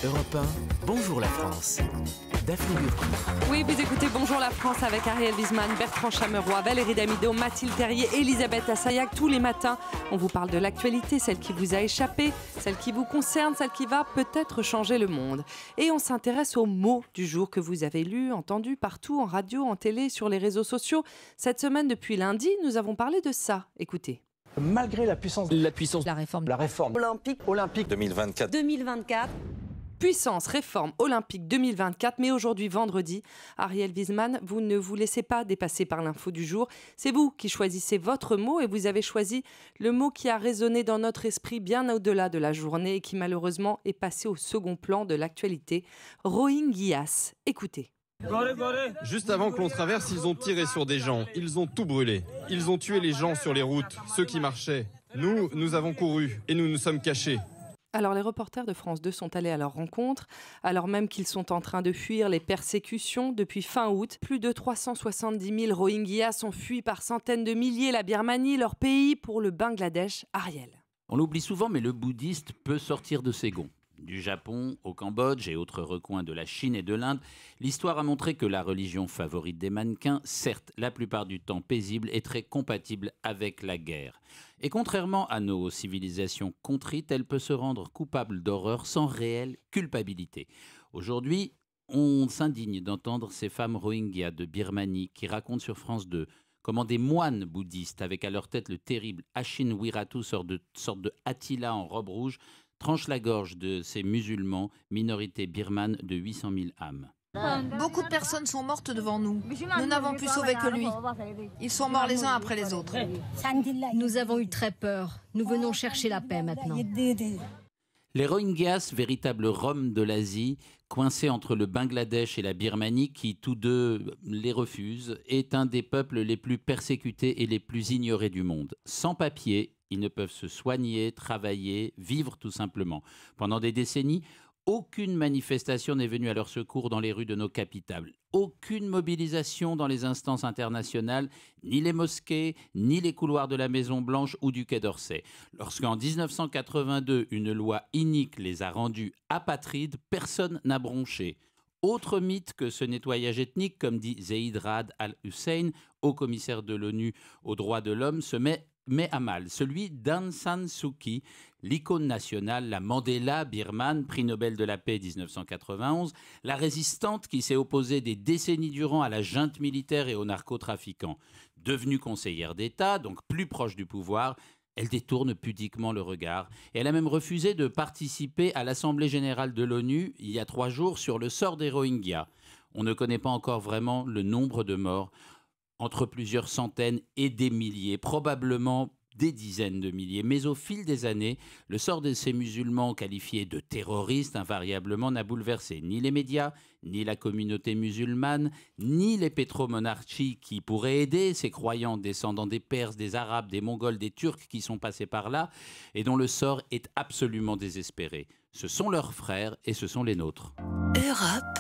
Europe 1, bonjour la France. Daphné Burki. Oui, vous écoutez Bonjour la France avec Ariel Wiesman, Bertrand Chameroy, Valérie Damido, Mathilde Terrier, Elisabeth Assayag. Tous les matins, on vous parle de l'actualité, celle qui vous a échappé, celle qui vous concerne, celle qui va peut-être changer le monde. Et on s'intéresse aux mots du jour que vous avez lus, entendus partout, en radio, en télé, sur les réseaux sociaux. Cette semaine, depuis lundi, nous avons parlé de ça. Écoutez. Malgré la puissance, la réforme olympique 2024. Puissance, réforme olympique 2024, mais aujourd'hui, vendredi, Ariel Wiesman, vous ne vous laissez pas dépasser par l'info du jour. C'est vous qui choisissez votre mot et vous avez choisi le mot qui a résonné dans notre esprit bien au-delà de la journée et qui malheureusement est passé au second plan de l'actualité. Rohingyas. Écoutez. Juste avant que l'on traverse, ils ont tiré sur des gens, ils ont tout brûlé. Ils ont tué les gens sur les routes, ceux qui marchaient. Nous avons couru et nous nous sommes cachés. Alors les reporters de France 2 sont allés à leur rencontre, alors même qu'ils sont en train de fuir les persécutions depuis fin août. Plus de 370 000 Rohingyas ont fui par centaines de milliers la Birmanie, leur pays, pour le Bangladesh. Ariel. On l'oublie souvent, mais le bouddhiste peut sortir de ses gonds. Du Japon au Cambodge et autres recoins de la Chine et de l'Inde, l'histoire a montré que la religion favorite des mannequins, certes la plupart du temps paisible, est très compatible avec la guerre. Et contrairement à nos civilisations contrites, elle peut se rendre coupable d'horreur sans réelle culpabilité. Aujourd'hui, on s'indigne d'entendre ces femmes Rohingyas de Birmanie qui racontent sur France 2 comment des moines bouddhistes, avec à leur tête le terrible Ashin Wiratu, sorte de Attila en robe rouge, tranche la gorge de ces musulmans, minorité birmane de 800 000 âmes. Beaucoup de personnes sont mortes devant nous. Nous n'avons pu sauver que lui. Ils sont morts les uns après les autres. Nous avons eu très peur. Nous venons chercher la paix maintenant. Les Rohingyas, véritables Roms de l'Asie, coincés entre le Bangladesh et la Birmanie, qui tous deux les refusent, est un des peuples les plus persécutés et les plus ignorés du monde. Sans papier, ils ne peuvent se soigner, travailler, vivre tout simplement. Pendant des décennies, aucune manifestation n'est venue à leur secours dans les rues de nos capitales. Aucune mobilisation dans les instances internationales, ni les mosquées, ni les couloirs de la Maison-Blanche ou du Quai d'Orsay. Lorsqu'en 1982, une loi inique les a rendus apatrides, personne n'a bronché. Autre mythe que ce nettoyage ethnique, comme dit Zeid Ra'ad al-Hussein, haut commissaire de l'ONU aux droits de l'homme, se met à mal, celui d'Aung San Suu Kyi, l'icône nationale, la Mandela birmane, prix Nobel de la paix 1991, la résistante qui s'est opposée des décennies durant à la junte militaire et aux narcotrafiquants. Devenue conseillère d'État, donc plus proche du pouvoir, elle détourne pudiquement le regard. Et elle a même refusé de participer à l'Assemblée générale de l'ONU il y a 3 jours sur le sort des Rohingyas. On ne connaît pas encore vraiment le nombre de morts, entre plusieurs centaines et des milliers, probablement des dizaines de milliers. Mais au fil des années, le sort de ces musulmans qualifiés de terroristes invariablement n'a bouleversé ni les médias, ni la communauté musulmane, ni les pétromonarchies qui pourraient aider ces croyants descendants des Perses, des Arabes, des Mongols, des Turcs qui sont passés par là et dont le sort est absolument désespéré. Ce sont leurs frères et ce sont les nôtres. Europe